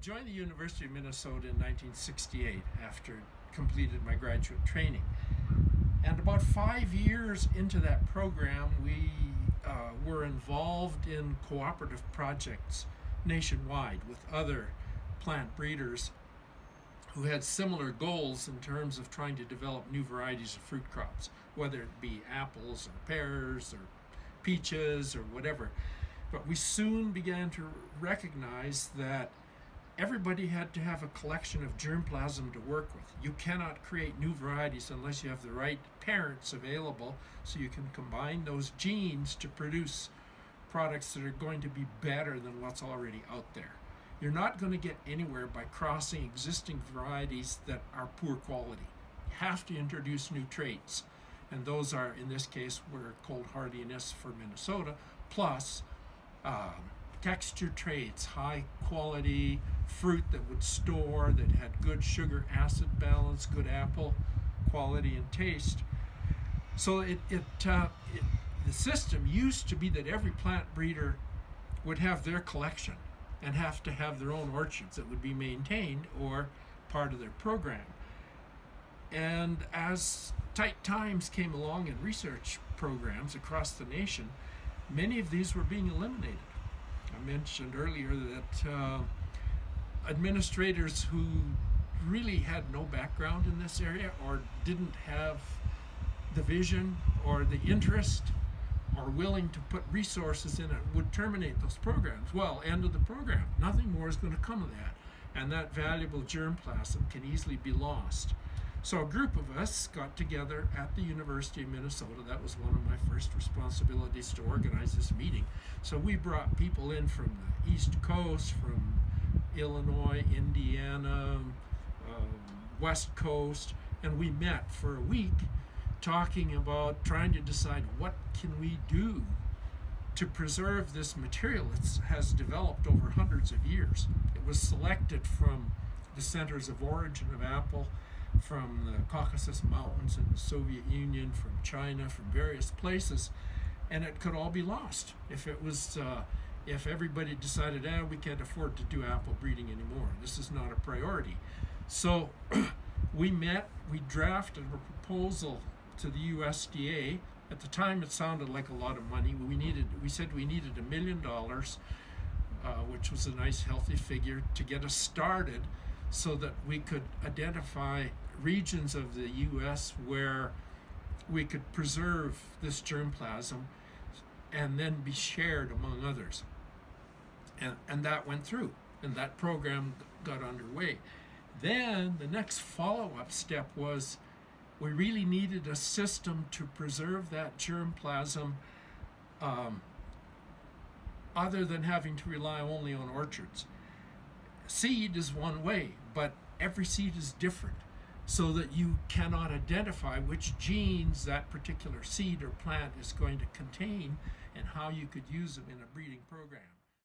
joined the University of Minnesota in 1968 after completed my graduate training. And about 5 years into that program, we were involved in cooperative projects nationwide with other plant breeders who had similar goals in terms of trying to develop new varieties of fruit crops, whether it be apples or pears or peaches or whatever. But we soon began to recognize that everybody had to have a collection of germplasm to work with. You cannot create new varieties unless you have the right parents available, so you can combine those genes to produce products that are going to be better than what's already out there. You're not going to get anywhere by crossing existing varieties that are poor quality. You have to introduce new traits, and those are, in this case, were cold hardiness for Minnesota, plus texture traits, high quality fruit that would store, that had good sugar acid balance, good apple quality and taste. So the system used to be that every plant breeder would have their collection and have to have their own orchards that would be maintained or part of their program. And as tight times came along in research programs across the nation, many of these were being eliminated. I mentioned earlier that administrators who really had no background in this area or didn't have the vision or the interest or willing to put resources in it would terminate those programs. Well, end of the program. Nothing more is going to come of that. And that valuable germplasm can easily be lost. So a group of us got together at the University of Minnesota. That was one of my first responsibilities, to organize this meeting. So we brought people in from the East Coast, from Illinois, Indiana, West Coast, and we met for a week talking about trying to decide what can we do to preserve this material that has developed over hundreds of years. It was selected from the centers of origin of apple, from the Caucasus Mountains in the Soviet Union, from China, from various places, and it could all be lost if it was if everybody decided, we can't afford to do apple breeding anymore. This is not a priority. So we met, we drafted a proposal to the USDA. At the time, it sounded like a lot of money. We said we needed $1 million, which was a nice, healthy figure to get us started, so that we could identify regions of the U.S. where we could preserve this germplasm and then be shared among others. And that went through, and that program got underway. Then the next follow-up step was we really needed a system to preserve that germplasm other than having to rely only on orchards. Seed is one way, but every seed is different, so that you cannot identify which genes that particular seed or plant is going to contain and how you could use them in a breeding program.